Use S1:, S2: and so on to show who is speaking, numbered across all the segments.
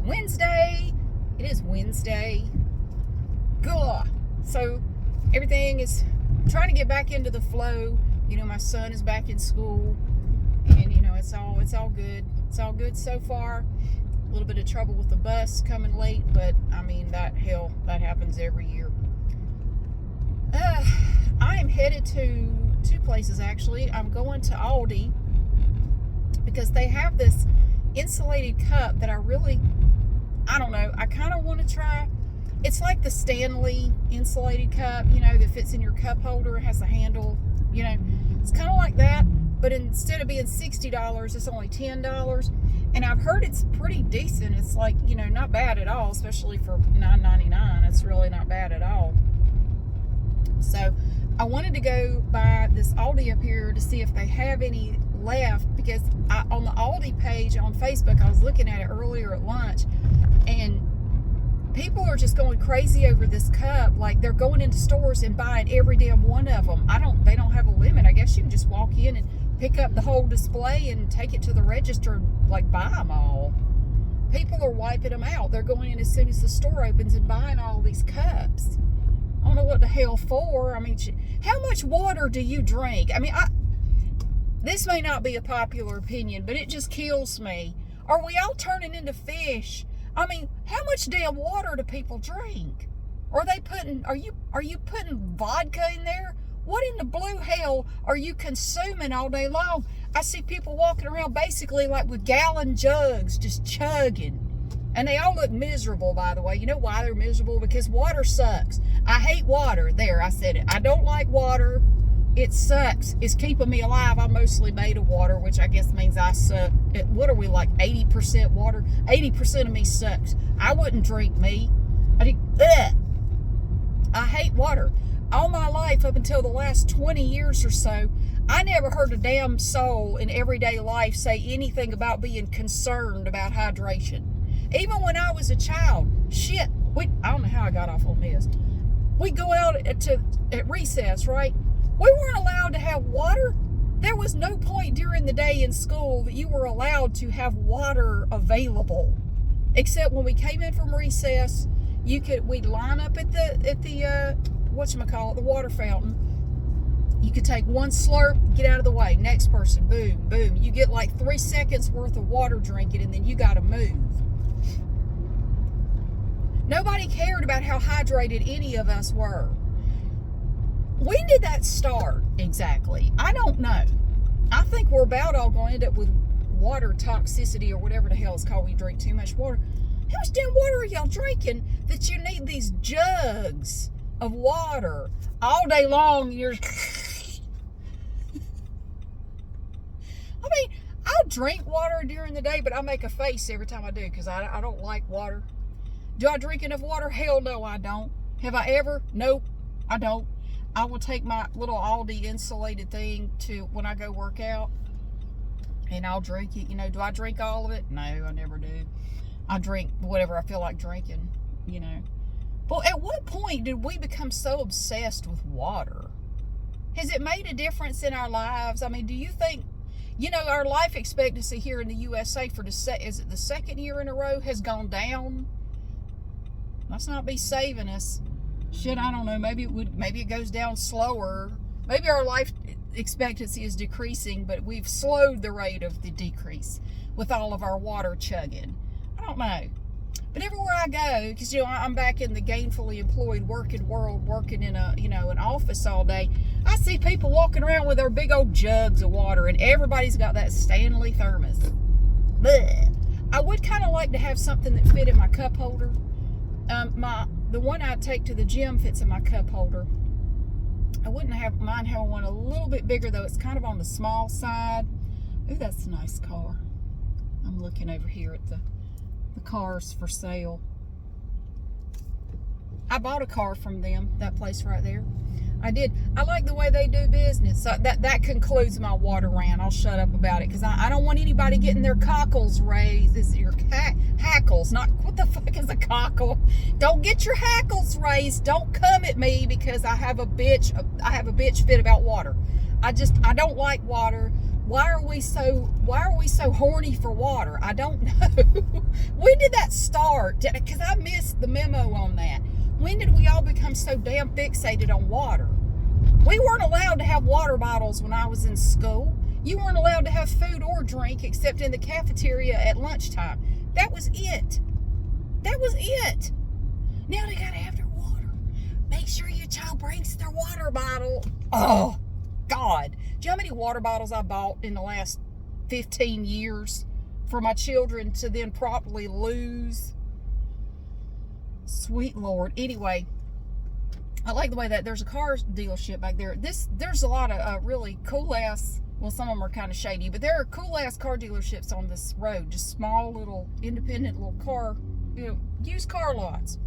S1: Wednesday. It is Wednesday. Good. So everything is trying to get back into the flow. You know, my son is back in school, and you know, it's all good. It's all good so far. A little bit of trouble with the bus coming late, but I mean, that happens every year. I am headed to two places actually. I'm going to Aldi because they have this insulated cup that I don't know, I kind of want to try. It's like the Stanley insulated cup, you know, that fits in your cup holder. It has a handle, you know. It's kind of like that, but instead of being $60, it's only $10. And I've heard it's pretty decent. It's like, you know, not bad at all, especially for $9.99. It's really not bad at all. So I wanted to go by this Aldi up here to see if they have any left, because on the Aldi page on Facebook, I was looking at it earlier at lunch, and people are just going crazy over this cup. Like, they're going into stores and buying every damn one of them. They don't have a limit. I guess you can just walk in and pick up the whole display and take it to the register and like buy them all. People are wiping them out. They're going in as soon as the store opens and buying all these cups. I don't know what the hell for. I mean, how much water do you drink? I mean, this may not be a popular opinion, but it just kills me. Are we all turning into fish? I mean, how much damn water do people drink? Are you putting vodka in there? What in the blue hell are you consuming all day long? I see people walking around basically like with gallon jugs, just chugging. And they all look miserable, by the way. You know why they're miserable? Because water sucks. I hate water. There, I said it. I don't like water. It sucks. It's keeping me alive. I'm mostly made of water, which I guess means I suck. What are we, like 80% water? 80% of me sucks. I wouldn't drink me. I hate water. All my life, up until the last 20 years or so, I never heard a damn soul in everyday life say anything about being concerned about hydration. Even when I was a child, I don't know how I got off on this. We go out at recess, right? We weren't allowed to have water. There was no point during the day in school that you were allowed to have water available, except when we came in from recess. We'd line up at the the water fountain. You could take one slurp, get out of the way. Next person, boom, boom. You get like 3 seconds worth of water drinking, and then you got to move. Nobody cared about how hydrated any of us were. When did that start exactly? I don't know. I think we're about all going to end up with water toxicity or whatever the hell it's called. We drink too much water. How much damn water are y'all drinking that you need these jugs of water all day long? I mean, I'll drink water during the day, but I make a face every time I do because I don't like water. Do I drink enough water? Hell no, I don't. Have I ever? Nope, I don't. I will take my little Aldi insulated thing to when I go work out, and I'll drink it. You know, do I drink all of it? No, I never do. I drink whatever I feel like drinking, you know. Well, at what point did we become so obsessed with water? Has it made a difference in our lives? I mean, do you think, you know, our life expectancy here in the USA is it the second year in a row has gone down? Let's not be saving us. Shit, I don't know. Maybe it goes down slower. Maybe our life expectancy is decreasing, but we've slowed the rate of the decrease with all of our water chugging. I don't know. But everywhere I go, because, you know, I'm back in the gainfully employed working world, working in an office all day, I see people walking around with their big old jugs of water, and everybody's got that Stanley thermos. Blech. I would kind of like to have something that fit in my cup holder. The one I take to the gym fits in my cup holder. I wouldn't mind having one a little bit bigger, though. It's kind of on the small side. Ooh, that's a nice car. I'm looking over here at the cars for sale. I bought a car from them, that place right there. I did. I like the way they do business. So that concludes my water rant. I'll shut up about it because I don't want anybody getting their cockles raised. This is your hackles, not what the fuck is a cockle? Don't get your hackles raised. Don't come at me because I have a bitch fit about water. I don't like water. why are we so horny for water? I don't know. When did that start? Because I missed the memo on that. When did we all become so damn fixated on water? We weren't allowed to have water bottles when I was in school. You weren't allowed to have food or drink except in the cafeteria at lunchtime. That was it. That was it. Now they gotta have their water. Make sure your child brings their water bottle. Oh, God. Do you know how many water bottles I bought in the last 15 years for my children to then properly lose? Sweet Lord. Anyway, I like the way that there's a car dealership back there. There's a lot of really cool ass, well, some of them are kind of shady, but there are cool ass car dealerships on this road. Just small little independent little car, used car lots.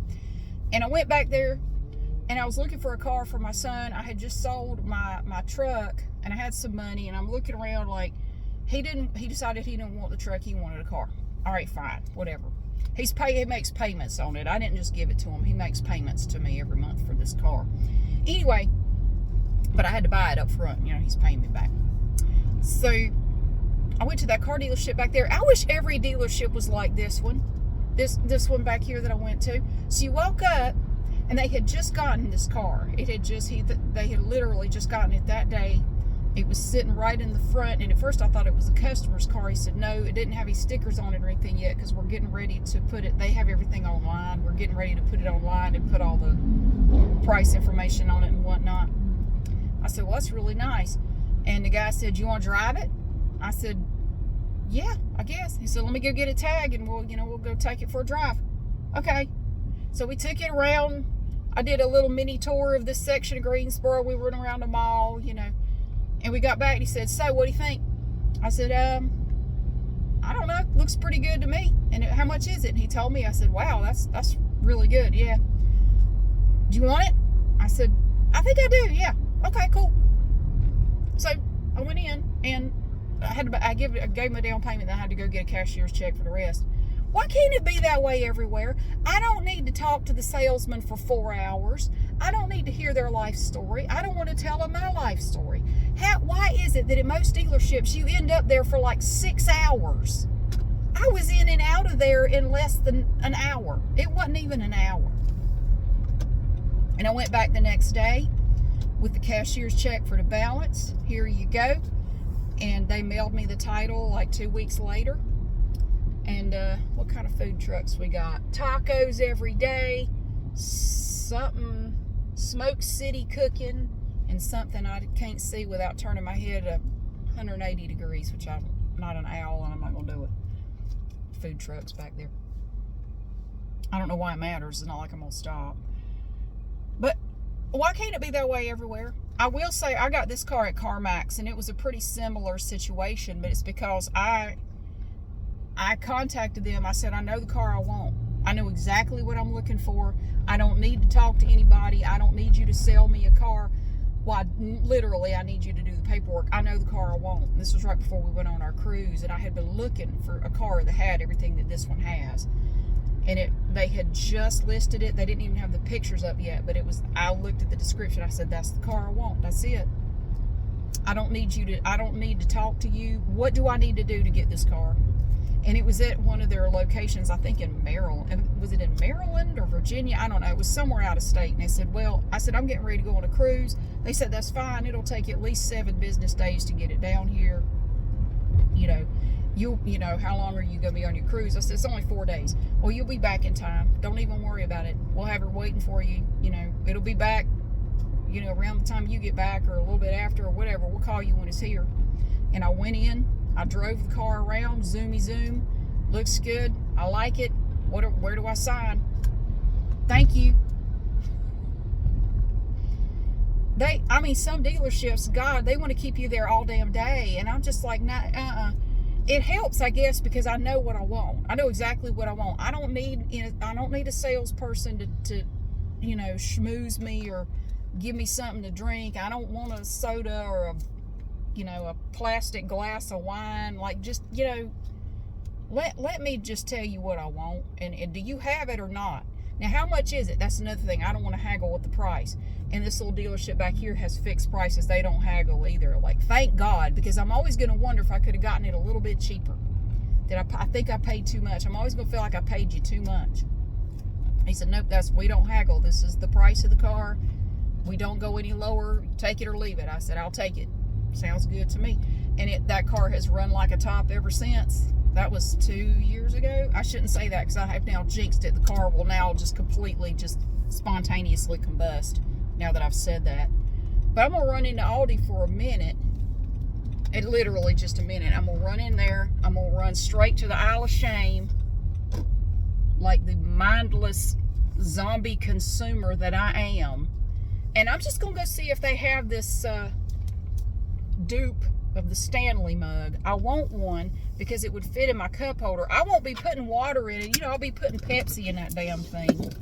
S1: And I went back there and I was looking for a car for my son. I had just sold my truck and I had some money, and I'm looking around like, he decided he didn't want the truck, he wanted a car. All right, fine, whatever. He makes payments on it. I didn't just give it to him. He makes payments to me every month for this car. Anyway, but I had to buy it up front. He's paying me back. So I went to that car dealership back there. I wish every dealership was like this one. This one back here that I went to. So you walk up, and they had just gotten this car. They had literally just gotten it that day. It was sitting right in the front, and at first I thought it was a customer's car. He said, no, it didn't have any stickers on it or anything yet, because we're getting ready to put it, they have everything online. We're getting ready to put it online and put all the price information on it and whatnot. I said, well, that's really nice. And the guy said, you want to drive it? I said, yeah, I guess. He said, let me go get a tag, and we'll go take it for a drive. Okay. So we took it around. I did a little mini tour of this section of Greensboro. We went around the mall, and we got back, and he said, so what do you think? I said, I don't know. Looks pretty good to me. And how much is it? And he told me. I said, wow, that's really good. Yeah. Do you want it? I said, I think I do. Yeah. Okay, cool. So I went in, and I gave him a down payment, then I had to go get a cashier's check for the rest. Why can't it be that way everywhere? I don't need to talk to the salesman for 4 hours. I don't need to hear their life story. I don't want to tell them my life story. Why is it that at most dealerships you end up there for like 6 hours? I was in and out of there in less than an hour. It wasn't even an hour. And I went back the next day with the cashier's check for the balance. Here you go. And they mailed me the title like 2 weeks later. And what kind of food trucks we got? Tacos every day, something Smoke City cooking, and something I can't see without turning my head 180 degrees, which I'm not an owl and I'm not going to do it. Food trucks back there. I don't know why it matters. It's not like I'm going to stop. But why can't it be that way everywhere? I will say I got this car at Carmax, and it was a pretty similar situation, but it's because I contacted them. I said, I know the car I want. I know exactly what I'm looking for. I don't need to talk to anybody. I don't need you to sell me a car. Well, literally, I need you to do the paperwork. I know the car I want. This was right before we went on our cruise, and I had been looking for a car that had everything that this one has. And they had just listed it. They didn't even have the pictures up yet, but I looked at the description. I said, that's the car I want. That's it. I don't need to talk to you. What do I need to do to get this car? And it was at one of their locations, I think in Maryland. Was it in Maryland or Virginia? I don't know. It was somewhere out of state. And they said, I said, I'm getting ready to go on a cruise. They said, that's fine. It'll take at least 7 business days to get it down here. How long are you going to be on your cruise? I said, it's only 4 days. Well, you'll be back in time. Don't even worry about it. We'll have her waiting for you. It'll be back, around the time you get back or a little bit after or whatever. We'll call you when it's here. And I went in. I drove the car around, zoomy zoom. Looks good. I like it. Where do I sign? Thank you. Some dealerships, God, they want to keep you there all damn day. And I'm just like, nah, It helps, I guess, because I know what I want. I know exactly what I want. I don't need a salesperson to schmooze me or give me something to drink. I don't want a soda or a plastic glass of wine. Like, just, let me just tell you what I want. And do you have it or not? Now, how much is it? That's another thing. I don't want to haggle with the price. And this little dealership back here has fixed prices. They don't haggle either. Like, thank God, because I'm always going to wonder if I could have gotten it a little bit cheaper. I think I paid too much. I'm always going to feel like I paid you too much. He said, nope, we don't haggle. This is the price of the car. We don't go any lower. Take it or leave it. I said, I'll take it. Sounds good to me. And that car has run like a top ever since. That was 2 years ago. I shouldn't say that because I have now jinxed it. The car will now just completely, just spontaneously combust now that I've said that. But I'm going to run into Aldi for a minute. It literally just a minute. I'm going to run in there. I'm going to run straight to the Isle of Shame like the mindless zombie consumer that I am. And I'm just going to go see if they have this dupe of the Stanley mug. I want one because it would fit in my cup holder. I won't be putting water in it. You know, I'll be putting Pepsi in that damn thing.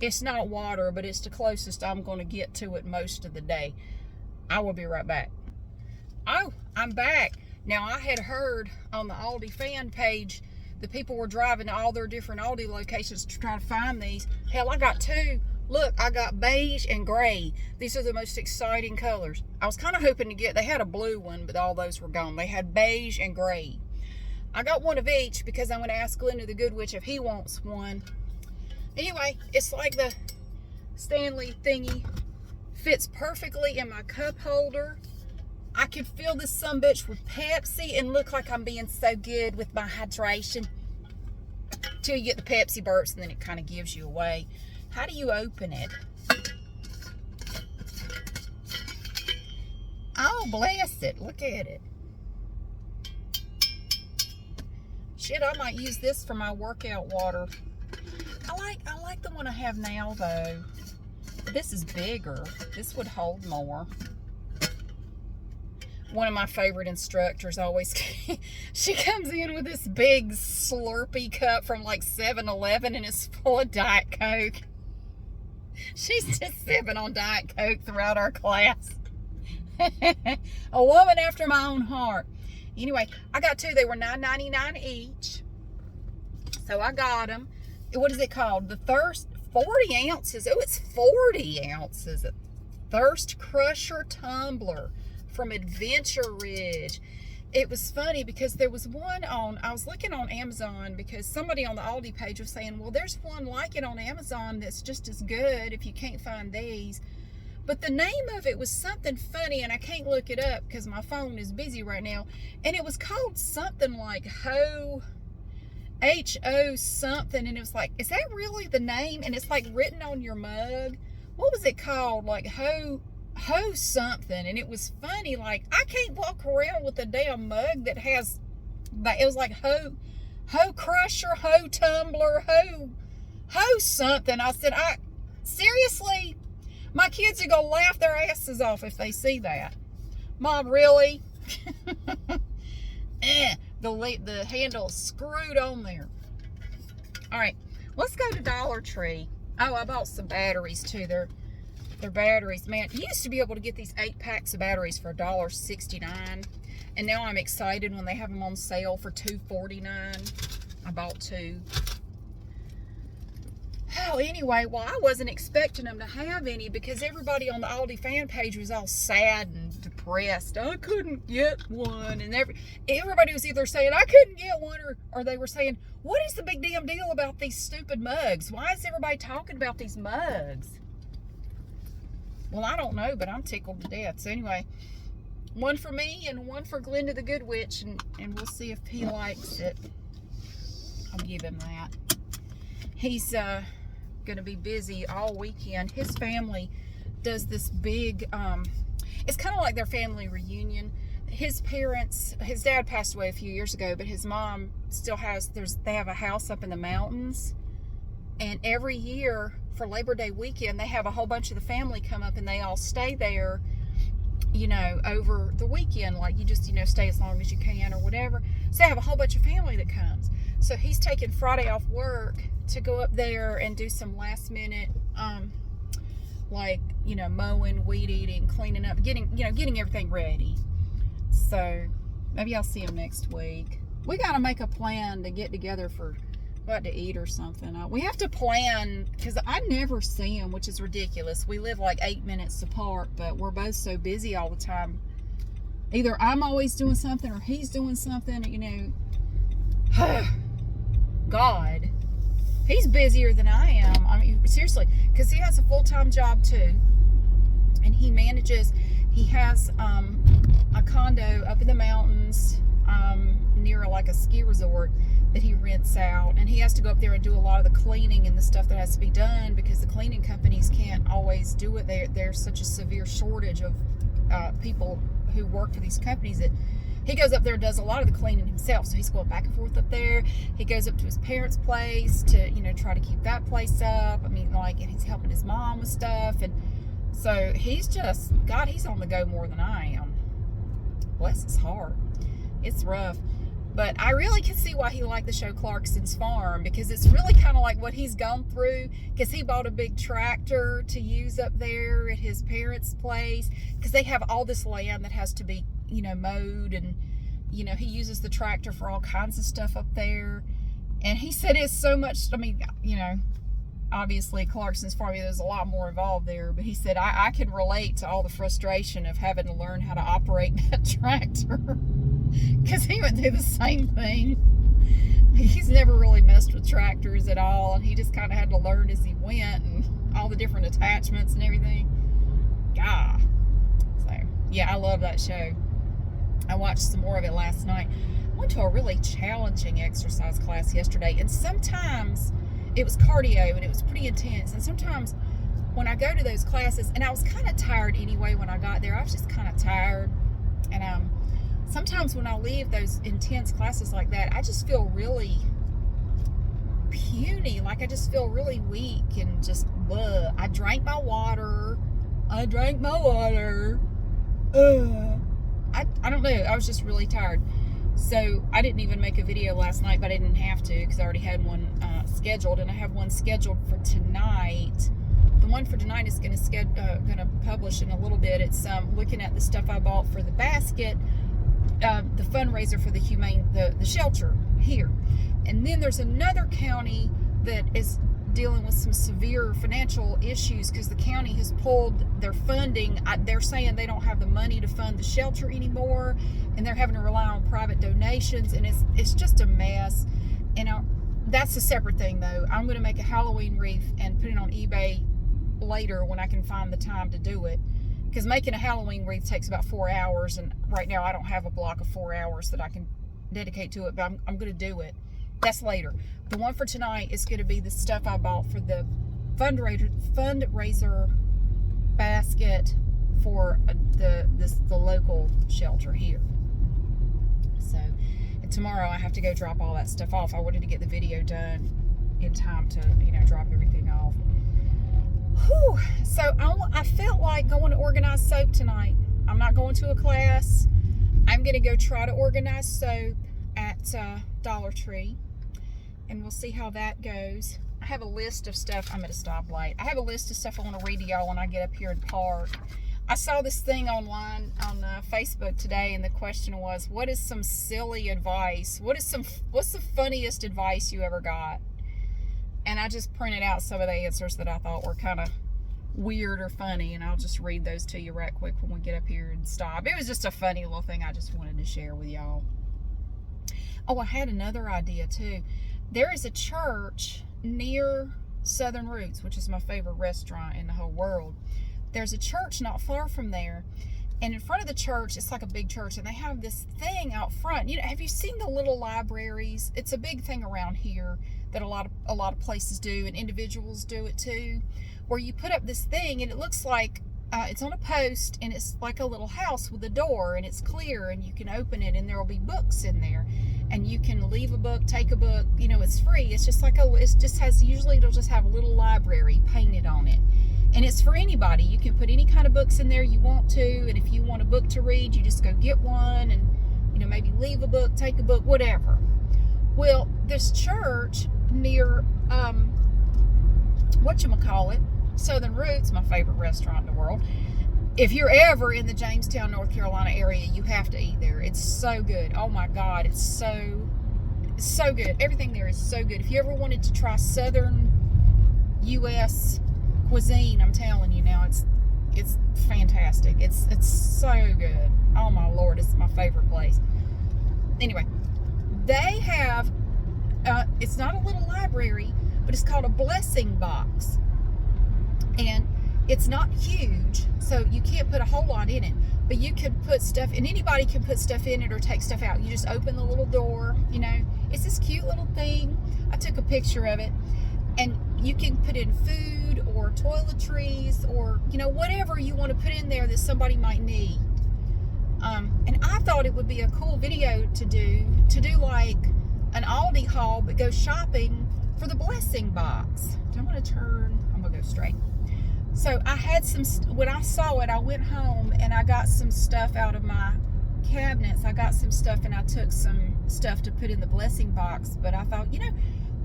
S1: It's not water, but it's the closest I'm going to get to it most of the day. I will be right back. Oh, I'm back. Now, I had heard on the Aldi fan page that people were driving to all their different Aldi locations to try to find these. Hell, I got two. Look, I got beige and gray. These are the most exciting colors. I was kind of hoping to get, they had a blue one, but all those were gone. They had beige and gray. I got one of each because I'm going to ask Glenda the Good Witch if he wants one. Anyway, it's like the Stanley thingy. Fits perfectly in my cup holder. I could fill this sumbitch with Pepsi and look like I'm being so good with my hydration. Till you get the Pepsi burps and then it kind of gives you away. How do you open it? Oh, bless it. Look at it. Shit, I might use this for my workout water. I like the one I have now, though. This is bigger. This would hold more. One of my favorite instructors always, she comes in with this big Slurpee cup from like 7-Eleven and it's full of Diet Coke. She's just sipping on Diet Coke throughout our class. A woman after my own heart. Anyway, I got two. They were $9.99 each. So I got them. What is it called? The Thirst, 40 ounces. Oh, it's 40 ounces. Thirst Crusher Tumbler from Adventure Ridge. It was funny because there was one I was looking on Amazon because somebody on the Aldi page was saying, well, there's one like it on Amazon that's just as good if you can't find these. But the name of it was something funny and I can't look it up because my phone is busy right now. And it was called something like H-O something. And it was like, is that really the name? And it's like written on your mug. What was it called? Like Ho something. And it was funny, like I can't walk around with a damn mug that has, it was like Ho Crusher, Ho Tumbler, Ho something. I said, seriously, my kids are gonna laugh their asses off if they see that. Mom, really? The handle's screwed on there. All right, let's go to Dollar Tree. Oh, I bought some batteries too. They're batteries, man. You used to be able to get these 8 packs of batteries for $1.69, and now I'm excited when they have them on sale for $2.49. I bought 2. Oh, anyway, well, I wasn't expecting them to have any because everybody on the Aldi fan page was all sad and depressed. I couldn't get one, and everybody was either saying I couldn't get one, or they were saying, what is the big damn deal about these stupid mugs? Why is everybody talking about these mugs? Well, I don't know, but I'm tickled to death. So anyway, one for me and one for Glenda the Good Witch, and we'll see if he likes it. I'll give him that. He's going to be busy all weekend. His family does this big, it's kind of like their family reunion. His parents, his dad passed away a few years ago, but his mom still has, they have a house up in the mountains. And every year for Labor Day weekend, they have a whole bunch of the family come up and they all stay there, you know, over the weekend. Like you just, you know, stay as long as you can or whatever. So they have a whole bunch of family that comes. So he's taking Friday off work to go up there and do some last minute, like, you know, mowing, weed eating, cleaning up, getting everything ready. So maybe I'll see him next week. We got to make a plan to get together for go out to eat or something. We have to plan, because I never see him, which is ridiculous. We live like 8 minutes apart, but we're both so busy all the time. Either I'm always doing something or he's doing something, you know. God. He's busier than I am. I mean, seriously, because he has a full-time job too. And he has a condo up in the mountains near like a ski resort that he rents out. And he has to go up there and do a lot of the cleaning and the stuff that has to be done, because the cleaning companies can't always do it. There's such a severe shortage of people who work for these companies that he goes up there and does a lot of the cleaning himself. So he's going back and forth up there. He goes up to his parents' place to, you know, try to keep that place up. I mean, like, and he's helping his mom with stuff. And so he's just, God, he's on the go more than I am. Bless his heart. It's rough. But I really can see why he liked the show Clarkson's Farm, because it's really kind of like what he's gone through, because he bought a big tractor to use up there at his parents' place, because they have all this land that has to be, you know, mowed, and, you know, he uses the tractor for all kinds of stuff up there. And he said it's so much, I mean, you know, obviously Clarkson's Farm, there's a lot more involved there, but he said, I can relate to all the frustration of having to learn how to operate that tractor, because he went through the same thing. He's never really messed with tractors at all, and he just kind of had to learn as he went, and all the different attachments and everything. God. So, yeah, I love that show. I watched some more of it last night. I went to a really challenging exercise class yesterday, and sometimes it was cardio, and it was pretty intense. And sometimes when I go to those classes, and I was kind of tired anyway when I got there. I was just kind of tired. And sometimes when I leave those intense classes like that, I just feel really puny. Like, I just feel really weak and just, bleh. I drank my water. I don't know. I was just really tired. So I didn't even make a video last night, but I didn't have to, because I already had one scheduled, and I have one scheduled for tonight. The one for tonight is going to publish in a little bit. It's looking at the stuff I bought for the basket, the fundraiser for the shelter here. And then there's another county that is dealing with some severe financial issues, because the county has pulled their funding. They're saying they don't have the money to fund the shelter anymore, and they're having to rely on private donations, and it's just a mess. And that's a separate thing, though. I'm going to make a Halloween wreath and put it on eBay later when I can find the time to do it, because making a Halloween wreath takes about 4 hours, and right now I don't have a block of 4 hours that I can dedicate to it, but I'm going to do it. That's later. The one for tonight is going to be the stuff I bought for the fundraiser basket for the local shelter here. So, and tomorrow I have to go drop all that stuff off. I wanted to get the video done in time to, you know, drop everything off. Whew. So I felt like going to organize soap tonight. I'm not going to a class. I'm going to go try to organize soap at Dollar Tree, and we'll see how that goes. I have a list of stuff. I'm at a stoplight. I have a list of stuff I want to read to y'all when I get up here and park. I saw this thing online on Facebook today, and the question was, what is some silly advice? What's the funniest advice you ever got? And I just printed out some of the answers that I thought were kind of weird or funny, and I'll just read those to you right quick when we get up here and stop. It was just a funny little thing I just wanted to share with y'all. Oh, I had another idea too. There is a church near Southern Roots, which is my favorite restaurant in the whole world. There's a church not far from there, and in front of the church, it's like a big church, and they have this thing out front. You know, have you seen the little libraries? It's a big thing around here that a lot of places do, and individuals do it too, where you put up this thing, and it looks like it's on a post, and it's like a little house with a door, and it's clear, and you can open it, and there will be books in there, and you can leave a book, take a book. You know, it's free. It's just like usually it'll just have a little library painted on it, and it's for anybody. You can put any kind of books in there you want to, and if you want a book to read, you just go get one, and, you know, maybe leave a book, take a book, whatever. Well, this church near Southern Roots, my favorite restaurant in the world. If you're ever in the Jamestown, North Carolina area, you have to eat there. It's so good. Oh my God, it's so So good. Everything there is so good. If you ever wanted to try southern U.S. cuisine, I'm telling you now, it's fantastic. It's so good. Oh my Lord, it's my favorite place. Anyway, they have, it's not a little library, but it's called a blessing box. And it's not huge, so you can't put a whole lot in it. But you can put stuff, and anybody can put stuff in it or take stuff out. You just open the little door, you know. It's this cute little thing. I took a picture of it. And you can put in food or toiletries or, you know, whatever you want to put in there that somebody might need. And I thought it would be a cool video to do like an Aldi haul, but go shopping for the blessing box. I'm going to go straight. So I had when I saw it, I went home and I got some stuff out of my cabinets. I got some stuff and I took some stuff to put in the blessing box. But I thought, you know,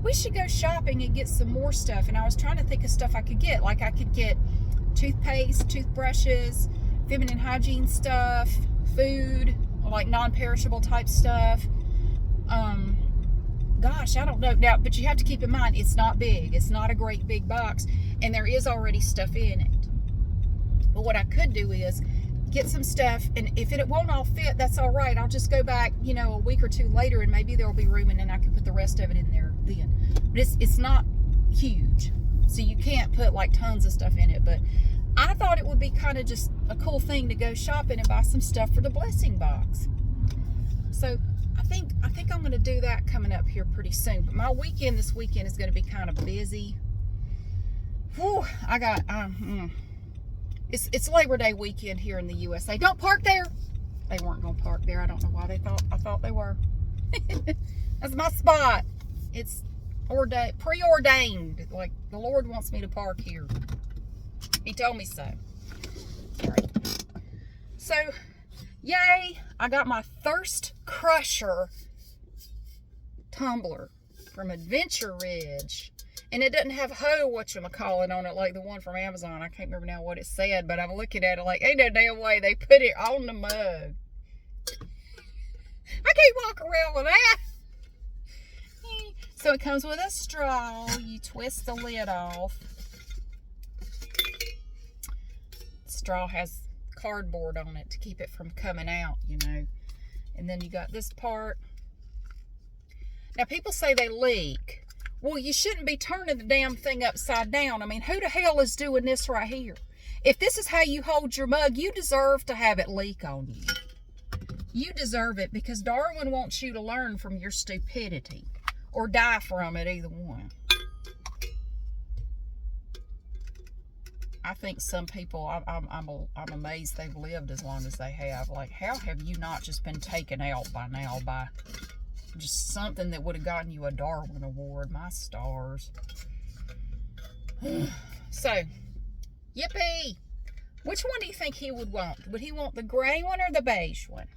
S1: we should go shopping and get some more stuff. And I was trying to think of stuff I could get. Like I could get toothpaste, toothbrushes, feminine hygiene stuff, food, like non-perishable type stuff. Gosh, I don't know. Now, but you have to keep in mind, it's not big. It's not a great big box. And there is already stuff in it. But what I could do is get some stuff, and if it won't all fit, that's all right. I'll just go back, you know, a week or two later, and maybe there'll be room, and then I can put the rest of it in there then. But it's not huge, so you can't put like tons of stuff in it. But I thought it would be kind of just a cool thing to go shopping and buy some stuff for the blessing box. So I think I'm going to do that coming up here pretty soon. But my weekend this weekend is going to be kind of busy. Whew, I got It's Labor Day weekend here in the USA. Don't park there. They weren't going to park there. I don't know why I thought they were. That's my spot. It's preordained. Like the Lord wants me to park here. He told me so. All right. So, yay, I got my Thirst Crusher tumbler from Adventure Ridge. And it doesn't have whatchamacallit on it like the one from Amazon. I can't remember now what it said, but I'm looking at it like, ain't no damn way they put it on the mug. I can't walk around with that. So it comes with a straw. You twist the lid off. The straw has cardboard on it to keep it from coming out, you know. And then you got this part. Now people say they leak. Well, you shouldn't be turning the damn thing upside down. I mean, who the hell is doing this right here? If this is how you hold your mug, you deserve to have it leak on you. You deserve it because Darwin wants you to learn from your stupidity or die from it, either one. I think some people, I'm amazed they've lived as long as they have. Like, how have you not just been taken out by now by just something that would have gotten you a Darwin Award? My stars. So, yippee! Which one do you think he would want? Would he want the gray one or the beige one?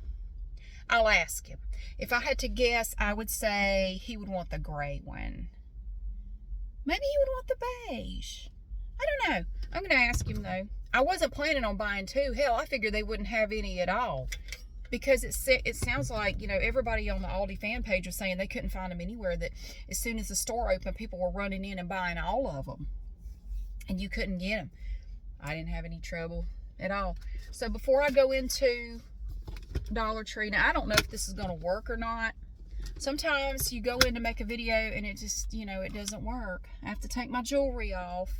S1: I'll ask him. If I had to guess, I would say he would want the gray one. Maybe he would want the beige. I don't know. I'm going to ask him, though. I wasn't planning on buying two. Hell, I figured they wouldn't have any at all. Because it sounds like, you know, everybody on the Aldi fan page was saying they couldn't find them anywhere, that as soon as the store opened, people were running in and buying all of them. And you couldn't get them. I didn't have any trouble at all. So before I go into Dollar Tree, now I don't know if this is going to work or not. Sometimes you go in to make a video and it just, you know, it doesn't work. I have to take my jewelry off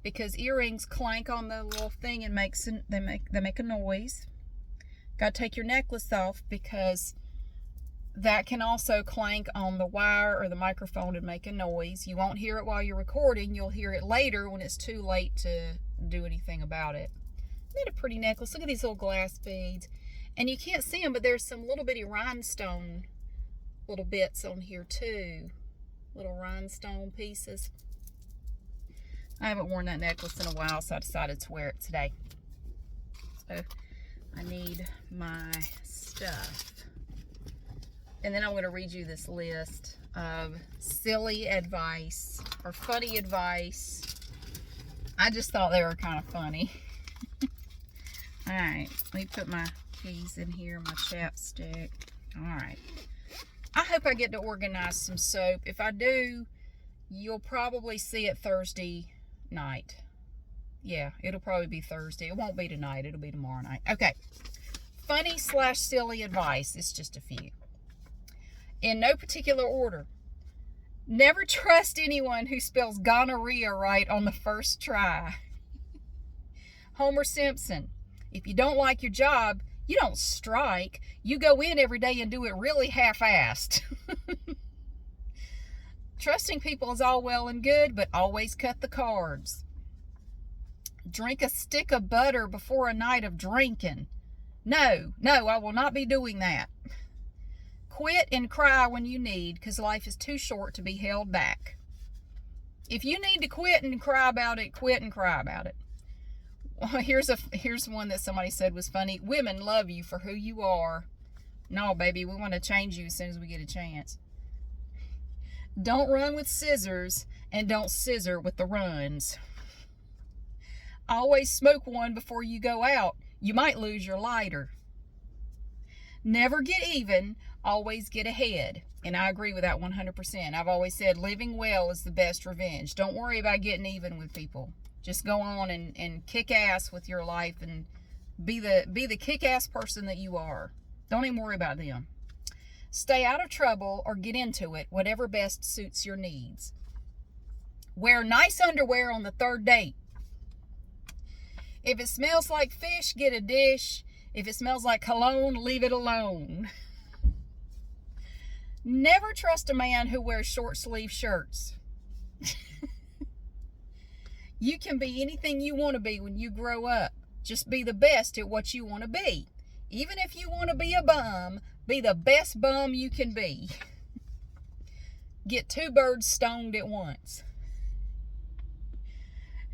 S1: because earrings clank on the little thing and they make a noise. Got to take your necklace off because that can also clank on the wire or the microphone and make a noise. You won't hear it while you're recording. You'll hear it later when it's too late to do anything about it. Isn't that a pretty necklace? Look at these little glass beads. And you can't see them, but there's some little bitty rhinestone little bits on here too. Little rhinestone pieces. I haven't worn that necklace in a while, so I decided to wear it today. So I need my stuff. And then I'm going to read you this list of silly advice or funny advice. I just thought they were kind of funny. Alright, let me put my keys in here, my chapstick. Alright. I hope I get to organize some soap. If I do, you'll probably see it Thursday night. Yeah, it'll probably be Thursday. It won't be tonight. It'll be tomorrow night. Okay. Funny/silly advice. It's just a few. In no particular order. Never trust anyone who spells gonorrhea right on the first try. Homer Simpson. If you don't like your job, you don't strike. You go in every day and do it really half-assed. Trusting people is all well and good, but always cut the cards. Drink a stick of butter before a night of drinking. No, I will not be doing that. Quit and cry when you need, because life is too short to be held back. If you need to quit and cry about it, quit and cry about it. Well, here's one that somebody said was funny. Women love you for who you are. No, baby, we want to change you as soon as we get a chance. Don't run with scissors, and don't scissor with the runs. Always smoke one before you go out. You might lose your lighter. Never get even, always get ahead. And I agree with that 100%. I've always said living well is the best revenge. Don't worry about getting even with people. Just go on and kick ass with your life and be the kick-ass person that you are. Don't even worry about them. Stay out of trouble or get into it, whatever best suits your needs. Wear nice underwear on the third date. If it smells like fish, get a dish. If it smells like cologne, leave it alone. Never trust a man who wears short sleeve shirts. You can be anything you want to be when you grow up. Just be the best at what you want to be. Even if you want to be a bum, be the best bum you can be. Get 2 birds stoned at once.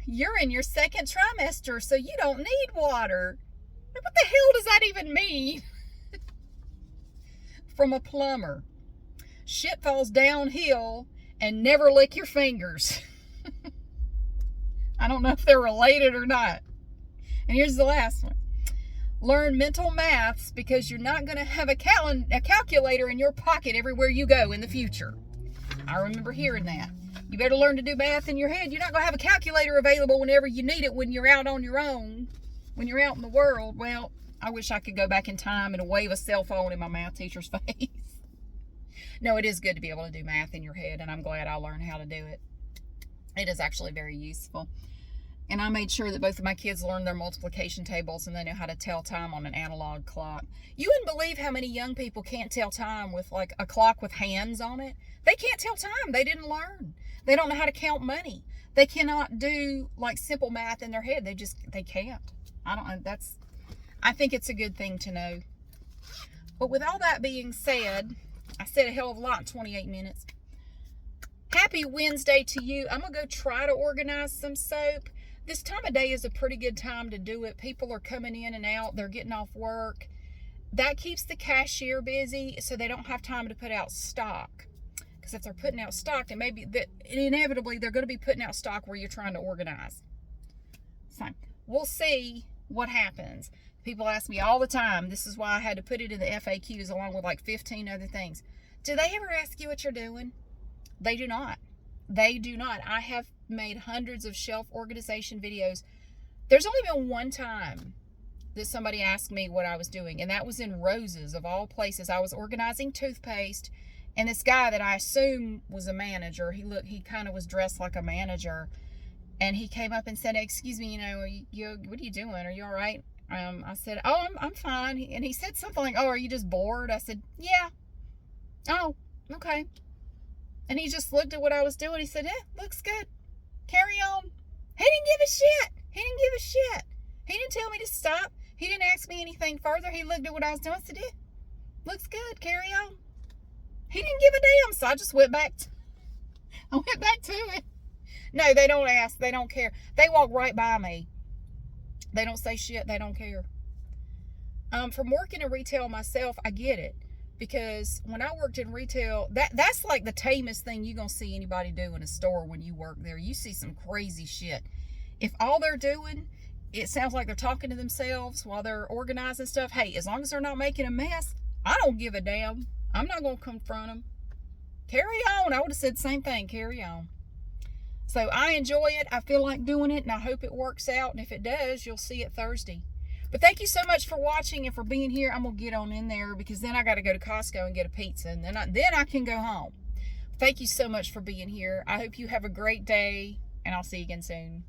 S1: You're in your second trimester, so you don't need water. What the hell does that even mean? From a plumber. Shit falls downhill and never lick your fingers. I don't know if they're related or not. And here's the last one. Learn mental maths because you're not going to have a calculator in your pocket everywhere you go in the future. I remember hearing that. You better learn to do math in your head. You're not going to have a calculator available whenever you need it when you're out on your own, when you're out in the world. Well, I wish I could go back in time and wave a cell phone in my math teacher's face. No, it is good to be able to do math in your head, and I'm glad I learned how to do it. It is actually very useful. And I made sure that both of my kids learned their multiplication tables and they know how to tell time on an analog clock. You wouldn't believe how many young people can't tell time with like a clock with hands on it. They can't tell time. They didn't learn. They don't know how to count money. They cannot do like simple math in their head. They can't. I think it's a good thing to know. But with all that being said, I said a hell of a lot in 28 minutes. Happy Wednesday to you. I'm going to go try to organize some soap. This time of day is a pretty good time to do it. People are coming in and out. They're getting off work. That keeps the cashier busy so they don't have time to put out stock. Because if they're putting out stock, then inevitably they're going to be putting out stock where you're trying to organize. So we'll see what happens. People ask me all the time. This is why I had to put it in the FAQs along with like 15 other things. Do they ever ask you what you're doing? They do not. They do not. I have made hundreds of shelf organization videos. There's only been one time that somebody asked me what I was doing, and that was in Roses of all places. I was organizing toothpaste, and this guy that I assume was a manager, he kind of was dressed like a manager, and he came up and said, "Excuse me, what are you doing? Are you all right?" I said, "Oh, I'm fine." And he said something like, "Oh, are you just bored?" I said, "Yeah." "Oh, okay." And he just looked at what I was doing. He said, "Looks good. Carry on." He didn't give a shit. He didn't tell me to stop. He didn't ask me anything further. He looked at what I was doing and said, "Looks good. Carry on." He didn't give a damn, so I just went back to it. No, they don't ask. They don't care. They walk right by me. They don't say shit. They don't care. From working in retail myself, I get it. Because when I worked in retail, that's like the tamest thing you're going to see anybody do in a store when you work there. You see some crazy shit. If all they're doing, it sounds like they're talking to themselves while they're organizing stuff. Hey, as long as they're not making a mess, I don't give a damn. I'm not going to confront them. Carry on. I would have said the same thing. Carry on. So I enjoy it. I feel like doing it, and I hope it works out. And if it does, you'll see it Thursday. But thank you so much for watching and for being here. I'm going to get on in there because then I got to go to Costco and get a pizza, and then I can go home. Thank you so much for being here. I hope you have a great day, and I'll see you again soon.